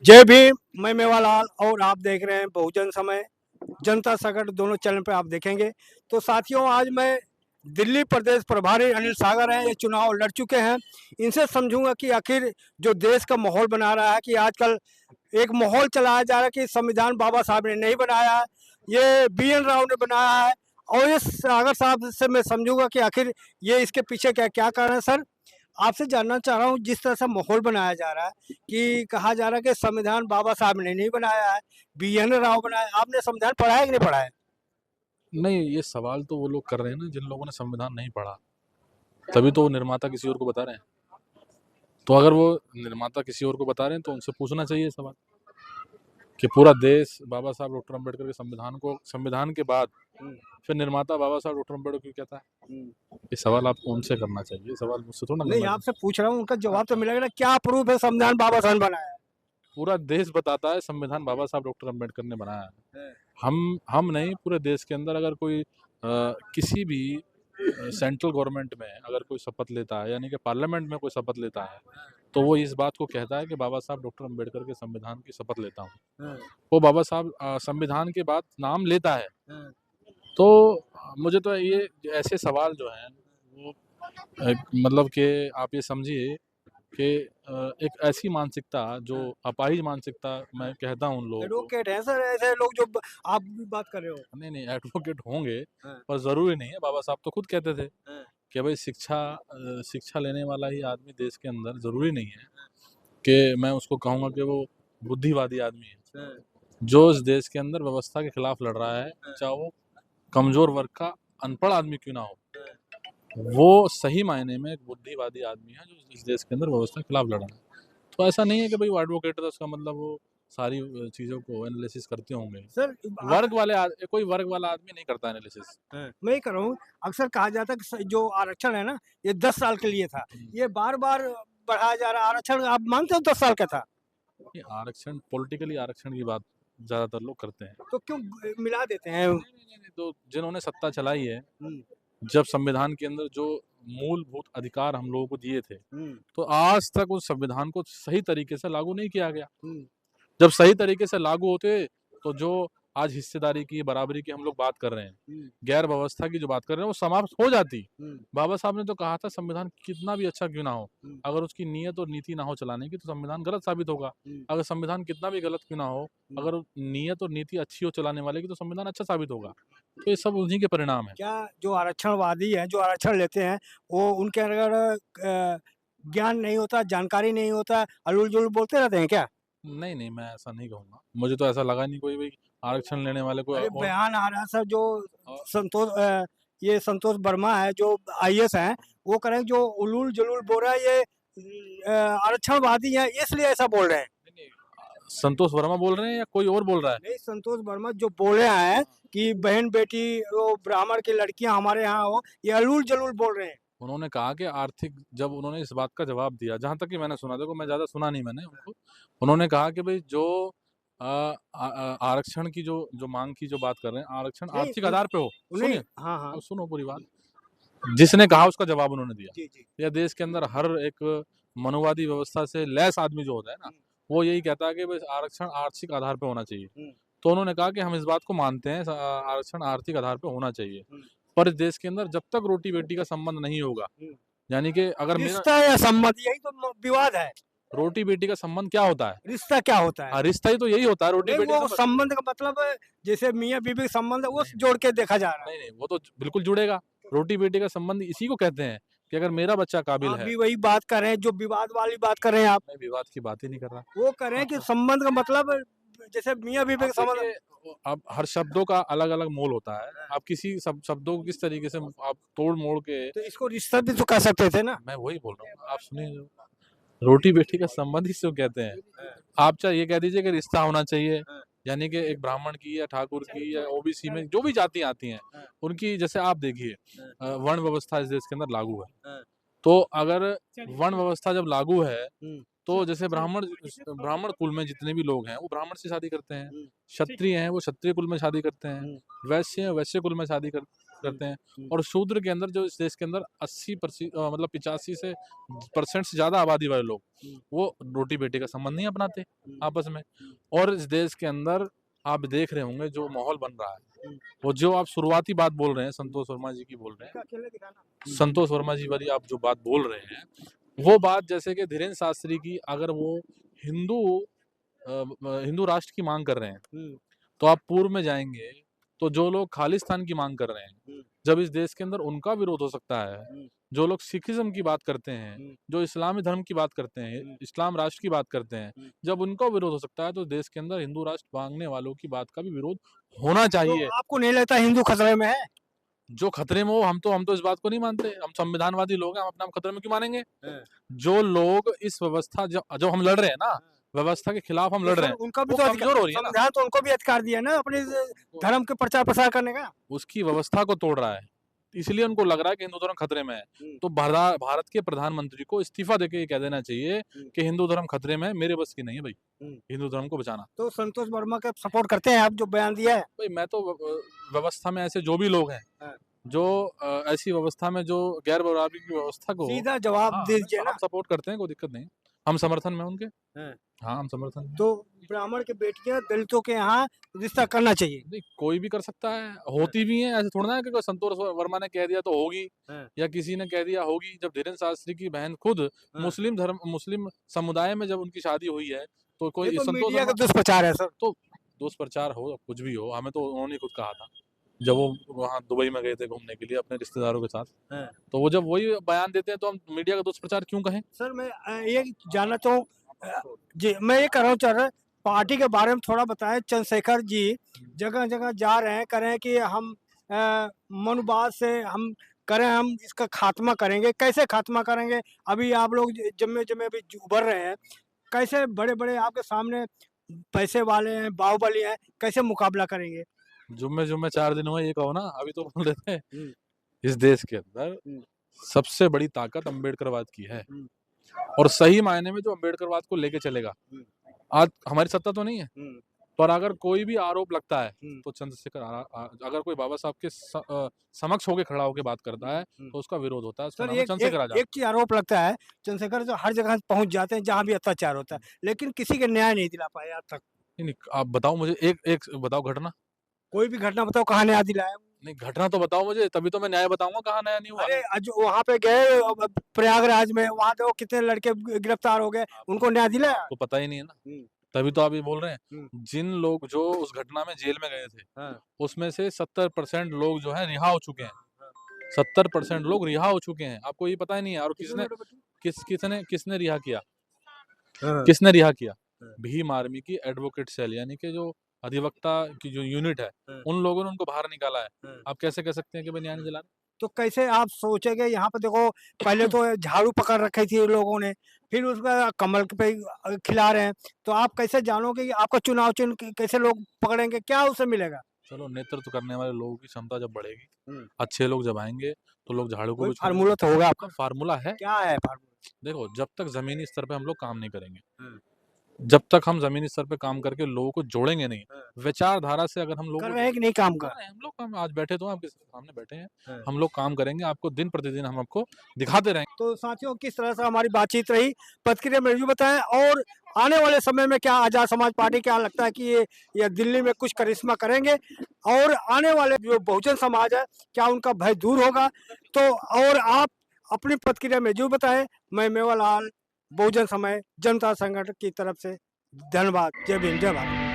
जय भीम। मैं मेवालाल और आप देख रहे हैं बहुजन समय जनता संकट दोनों चैनल पे आप देखेंगे। तो साथियों, आज मैं दिल्ली प्रदेश प्रभारी अनिल सागर हैं, ये चुनाव लड़ चुके हैं। इनसे समझूंगा कि आखिर जो देश का माहौल बना रहा है कि आजकल एक माहौल चलाया जा रहा है कि संविधान बाबा साहब ने नहीं बनाया है, ये BN राव ने बनाया है। और इस सागर साहब से मैं समझूंगा कि आखिर ये इसके पीछे क्या क्या कारण है। सर, आपसे जानना चाह रहा हूँ, जिस तरह से माहौल बनाया जा रहा है कि कहा जा रहा है कि संविधान बाबा साहब ने नहीं बनाया है, BN राव बनाया है। आपने संविधान पढ़ा है कि नहीं पढ़ा है? नहीं, ये सवाल तो वो लोग कर रहे हैं ना जिन लोगों ने संविधान नहीं पढ़ा, तभी तो वो निर्माता किसी और को बता रहे हैं। तो अगर वो निर्माता किसी और को बता रहे हैं तो उनसे पूछना चाहिए सवाल कि पूरा देश बाबा साहब डॉक्टर अम्बेडकर के संविधान के बाद फिर निर्माता बाबा साहब डॉक्टर अम्बेडकर क्यों कहता है। ये सवाल आपको उनसे करना चाहिए, ये सवाल मुझसे थोड़ा नहीं, करना आपसे पूछ रहा हूँ, उनका चाहिए। जवाब तो मिलेगा ना। क्या प्रूफ है संविधान बाबा साहब ने बनाया है? पूरा देश बताता है संविधान बाबा साहब डॉक्टर अम्बेडकर ने बनाया है। है। हम नहीं, पूरे देश के अंदर अगर कोई किसी भी सेंट्रल गवर्नमेंट में अगर कोई शपथ लेता है, यानी कि पार्लियामेंट में कोई शपथ लेता है, तो वो इस बात को कहता है कि बाबा साहब डॉक्टर अम्बेडकर के संविधान की शपथ लेता हूँ। वो बाबा साहब संविधान के बाद नाम लेता है। तो मुझे तो ये ऐसे सवाल जो हैं वो मतलब कि आप ये समझिए कि एक ऐसी मानसिकता जो अपाहिज मानसिकता मैं कहता हूँ उन लोगों को। एडवोकेट हैं सर ऐसे लोग जो आप भी बात कर रहे हो। नहीं नहीं, एडवोकेट होंगे हाँ, पर ज़रूरी नहीं है। बाबा साहब तो खुद कहते थे हाँ, कि भाई शिक्षा लेने वाला ही आदमी देश के अंदर, ज़रूरी नहीं है कि मैं उसको कहूँगा कि वो बुद्धिवादी आदमी है। हाँ, जो इस देश के अंदर व्यवस्था के खिलाफ लड़ रहा है, चाहे वो कमज़ोर वर्ग का अनपढ़ आदमी क्यों ना हो, वो सही मायने में एक बुद्धिवादी आदमी है जो इस देश के अंदर व्यवस्था के खिलाफ लड़ रहा है। तो ऐसा नहीं है कि भाई वो एडवोकेट है तो उसका मतलब वो सारी चीज़ों को एनालिसिस करते होंगे। सर कोई वर्ग वाला आदमी नहीं करता एनालिसिस। मैं ही कर रहा हूँ। अक्सर कहा जाता है कि जो आरक्षण है ना, ये 10 साल के लिए था, ये बार बार बढ़ाया जा रहा है। आरक्षण आप मानते हो 10 साल का था? ये आरक्षण, पॉलिटिकली आरक्षण की बात ज़्यादातर लोग करते हैं। तो क्यों मिला देते हैं? नहीं, तो जिन्होंने सत्ता चलाई है, हम्म, जब संविधान के अंदर जो मूलभूत अधिकार हम लोगों को दिए थे, हम्म, तो आज तक उस संविधान को सही तरीके से लागू नहीं किया गया। हम्म, जब सही तरीके से लागू होते तो जो आज हिस्सेदारी की, बराबरी की हम लोग बात कर रहे हैं, हम्म, गैर व्यवस्था की जो बात कर रहे हैं, वो समाप्त हो जाती। हम्म, बाबा साहब ने तो कहा था संविधान कितना भी अच्छा क्यों ना हो, हम्म, अगर उसकी नीयत और नीति ना हो चलाने की तो संविधान गलत साबित होगा। हम्म, अगर संविधान कितना भी गलत क्यों ना हो, हम्म। अगर नीयत और नीति अच्छी हो चलाने वाले की तो संविधान अच्छा साबित होगा। तो ये सब उन्हीं के परिणाम है। क्या जो आरक्षणवादी हैं, जो आरक्षण लेते हैं, वो उनके अगर ज्ञान नहीं होता, जानकारी नहीं होता, अलूल जुलूल बोलते रहते हैं क्या? नहीं नहीं, मैं ऐसा नहीं कहूँगा। मुझे तो ऐसा लगा नहीं कोई भी आरक्षण लेने वाले को अरे और, बयान आ रहा है सर, जो और संतोष ये संतोष वर्मा है जो IAS हैं, वो कह रहे हैं जो उलूल जुलूल बोल रहा है ये आरक्षणवादी है, इसलिए ऐसा बोल रहे हैं। नहीं, संतोष वर्मा बोल रहे हैं या कोई और बोल रहा है? नहीं, संतोष वर्मा जो बोले हैं कि बहन बेटी वो ब्राह्मण की लड़कियां हमारे यहाँ हो, ये अलूल जलूल बोल रहे हैं। उन्होंने कहा कि आर्थिक, जब उन्होंने इस बात का जवाब दिया, जहाँ तक कि मैंने सुना, देखो मैं ज़्यादा सुना नहीं मैंने उनको, उन्होंने कहा कि भाई जो आरक्षण की जो जो मांग की जो बात कर रहे हैं, आरक्षण नहीं आर्थिक आधार पे हो। उन्हें, सुनिए, हाँ हाँ, अब सुनो पूरी बात। जिसने कहा उसका जवाब उन्होंने दिया। जी जी, यह देश के अंदर हर एक मनुवादी व्यवस्था से लैस आदमी जो होता है ना, वो यही कहता है कि भाई आरक्षण आर्थिक आधार पे होना चाहिए। तो उन्होंने कहा कि हम इस बात को मानते हैं, आरक्षण आर्थिक आधार पे होना चाहिए, पर इस देश के अंदर जब तक रोटी बेटी का संबंध नहीं होगा, यानी कि अगर मेरा रिश्ता या संबंध, यही तो विवाद है। रोटी बेटी का संबंध क्या होता है? रिश्ता क्या होता है? हाँ, रिश्ता ही तो यही होता है, रोटी नहीं, बेटी का वो संबंध। संबंध का मतलब जैसे मियाँ बीवी का संबंध है, वो नहीं जोड़ के देखा जा रहा है। नहीं नहीं, वो तो बिल्कुल जुड़ेगा। रोटी बेटी का संबंध इसी को कहते हैं कि अगर मेरा बच्चा काबिल आप है। भी वही बात कर रहे हैं जो विवाद वाली बात कर रहे हैं आप। मैं विवाद की बात ही नहीं कर रहा। वो कर रहे हैं कि संबंध का मतलब जैसे मियाँ बीवी अब का संबंध। देखिए, अब हर शब्दों का अलग अलग मोल होता है। आप किसी शब्दों को किस तरीके से आप तोड़ मोड़ के, तो इसको रिश्ता भी तो कह सकते थे ना। मैं वही बोल रहा हूँ, आप सुनिए, रोटी बेटी का संबंध इसको कहते हैं। आप चाहे ये कह दीजिए कि रिश्ता होना चाहिए, यानी कि एक ब्राह्मण की या ठाकुर की या ओबीसी में जो भी जातियां आती हैं, उनकी, जैसे आप देखिए वर्ण व्यवस्था इस देश के अंदर लागू है। तो अगर वर्ण व्यवस्था जब लागू है, तो जैसे ब्राह्मण ब्राह्मण कुल में जितने भी लोग हैं वो ब्राह्मण से शादी करते हैं, क्षत्रिय हैं वो क्षत्रिय कुल में शादी करते हैं, वैश्य हैं वैश्य कुल में शादी करते हैं। करते हैं। और शूद्र के अंदर जो इस देश के अंदर 80% मतलब 85 से % से ज़्यादा आबादी वाले लोग, वो रोटी बेटी का संबंध नहीं अपनाते आपस में। और इस देश के अंदर आप देख रहे होंगे जो माहौल बन रहा है, वो जो आप शुरुआती बात बोल रहे हैं, संतोष वर्मा जी की बोल रहे हैं, संतोष वर्मा जी वाली आप जो बात बोल रहे हैं, वो बात जैसे कि धीरेन्द्र शास्त्री की, अगर वो हिंदू हिंदू राष्ट्र की मांग कर रहे हैं, तो आप पूर्व में जाएंगे तो जो लोग खालिस्तान की मांग कर रहे हैं, जब इस देश के अंदर उनका विरोध हो सकता है, जो लोग सिखिज्म की बात करते हैं, जो इस्लामी धर्म की बात करते हैं, इस्लाम राष्ट्र की बात करते हैं, जब उनका विरोध हो सकता है, तो देश के अंदर हिंदू राष्ट्र मांगने वालों की बात का भी विरोध होना तो चाहिए। आपको नहीं लगता हिंदू खतरे में है? जो खतरे में हो, हम तो इस बात को नहीं मानते, हम संविधानवादी लोग हैं, हम अपना खतरे में क्यों मानेंगे? जो लोग इस व्यवस्था जो हम लड़ रहे हैं ना, व्यवस्था के खिलाफ हम तो लड़ रहे सर हैं, उनका भी वो तो कमजोर हो रही है ना। संविधान तो उनको भी अधिकार दिया ना अपने धर्म के प्रचार प्रसार करने का। उसकी व्यवस्था को तोड़ रहा है, इसलिए उनको लग रहा है कि हिंदू धर्म खतरे में है। तो भारत के प्रधानमंत्री को इस्तीफा देके ये कह देना चाहिए कि हिंदू धर्म खतरे में है, मेरे बस की नहीं है भाई हिंदू धर्म को बचाना। तो संतोष वर्मा का सपोर्ट करते हैं आप जो बयान दिया है? भाई मैं तो व्यवस्था में ऐसे जो भी लोग हैं, जो ऐसी व्यवस्था में जो गैर बराबरी की व्यवस्था को सीधा जवाब दीजिए ना। हम सपोर्ट करते हैं, कोई दिक्कत नहीं, हम समर्थन में उनके। हाँ, हम समर्थन में। तो ब्राह्मण के बेटियां दलितों के यहाँ रिश्ता करना चाहिए? नहीं, कोई भी कर सकता है, होती भी है, ऐसे थोड़ा ना कि कोई संतोष वर्मा ने कह दिया तो होगी, या किसी ने कह दिया होगी। जब धीरेन्द्र शास्त्री की बहन खुद मुस्लिम समुदाय में जब उनकी शादी हुई है, तो कोई ये तो संतोष मीडिया का वर्मा दुष्प्रचार है सर। तो दुष्प्रचार हो कुछ भी हो, हमें तो उन्होंने खुद कहा था जब वो वहाँ दुबई में गए थे घूमने के लिए अपने रिश्तेदारों के साथ, तो वो जब वही बयान देते हैं तो हम मीडिया का दुष्प्रचार क्यों कहें? सर मैं ये जानना चाहूँ जी, मैं ये कह रहा हूँ सर, पार्टी के बारे में थोड़ा बताएं। चंद्रशेखर जी जगह जगह जा रहे हैं, कह रहे हैं कि हम मनुवाद से हम करें, हम इसका खात्मा करेंगे। कैसे खात्मा करेंगे? अभी आप लोग जम्मे जम्मे अभी उभर रहे हैं, कैसे बड़े बड़े आपके सामने पैसे वाले हैं, बाहुबली हैं, कैसे मुकाबला करेंगे? जुम्मे 4 दिन हुए, ये कहो ना, अभी तो बोल रहे थे इस देश के अंदर सबसे बड़ी ताकत अम्बेडकरवाद की है, और सही मायने में जो अम्बेडकरवाद को लेके चलेगा। आज हमारी सत्ता तो नहीं है, पर अगर कोई भी आरोप लगता है तो चंद्रशेखर अगर कोई बाबा साहब के समक्ष होके खड़ा होके बात करता है तो उसका विरोध होता है। उसका नाम है चंद्रशेखर आजाद। एक चीज आरोप लगता है, चंद्रशेखर जो हर जगह पहुंच जाते हैं जहां भी अत्याचार होता है, लेकिन किसी के न्याय नहीं दिला पाए आज तक। नहीं, आप बताओ मुझे, एक बताओ घटना, कोई भी घटना बताओ, कहाँ न्याय दिलाया? नहीं घटना तो बताओ मुझे, तभी तो मैं न्याय बताऊंगा कहाँ नया नहीं हुआ। अरे आज वहाँ पे गए प्रयागराज में, वहाँ देखो कितने लड़के गिरफ्तार हो गए, उनको न्याय दिलाया? तो पता ही नहीं है ना, तभी तो आप ये बोल रहे हैं। जिन लोग जो उस घटना में जेल में गए थे, उसमें से 70% लोग जो है रिहा हो चुके हैं। 70% लोग रिहा हो चुके हैं, आपको ये पता ही नहीं है। और किसने रिहा किया? किसने रिहा किया? भीम आर्मी की एडवोकेट सेल, यानी कि जो अधिवक्ता की जो यूनिट है, उन लोगों ने उनको बाहर निकाला है। आप कैसे कह सकते हैं कि भाई न्याय नहीं दिला रहे? तो कैसे आप सोचेंगे? यहाँ पे देखो, पहले तो झाड़ू पकड़ रखी थी लोगों ने, फिर उसका कमल पे खिला रहे हैं, तो आप कैसे जानोगे कि आपका चुनाव चिन्ह कैसे लोग पकड़ेंगे? क्या उसे मिलेगा? चलो, नेतृत्व करने वाले लोगों की क्षमता जब बढ़ेगी, अच्छे लोग जब आएंगे, तो लोग झाड़ू को भी छोड़ेंगे। फार्मूला तो होगा आपका? फार्मूला है, क्या है फार्मूला? देखो, जब तक जमीनी स्तर पे हम लोग काम नहीं करेंगे, जब तक हम जमीनी स्तर पे काम करके लोगों को जोड़ेंगे नहीं, विचारधारा से अगर हम लोग कर रहे हैं कि नहीं काम कर कर? रहे हैं, हम लोग काम आज बैठे तो आपके सामने बैठे हैं, हम लोग काम करेंगे, आपको दिन प्रतिदिन हम आपको दिखाते रहेंगे। तो साथियों, किस तरह से हमारी बातचीत रही, प्रतिक्रिया में भी बताएं, और आने वाले समय में क्या आजाद समाज पार्टी, क्या लगता है कि ये दिल्ली में कुछ करिश्मा करेंगे, और आने वाले जो बहुजन समाज है क्या उनका भय दूर होगा? तो और आप अपनी प्रतिक्रिया में जो बताएं। मैं मेवालाल, बहुजन समाज जनता संगठन की तरफ से धन्यवाद। जय भीम, जय भारत।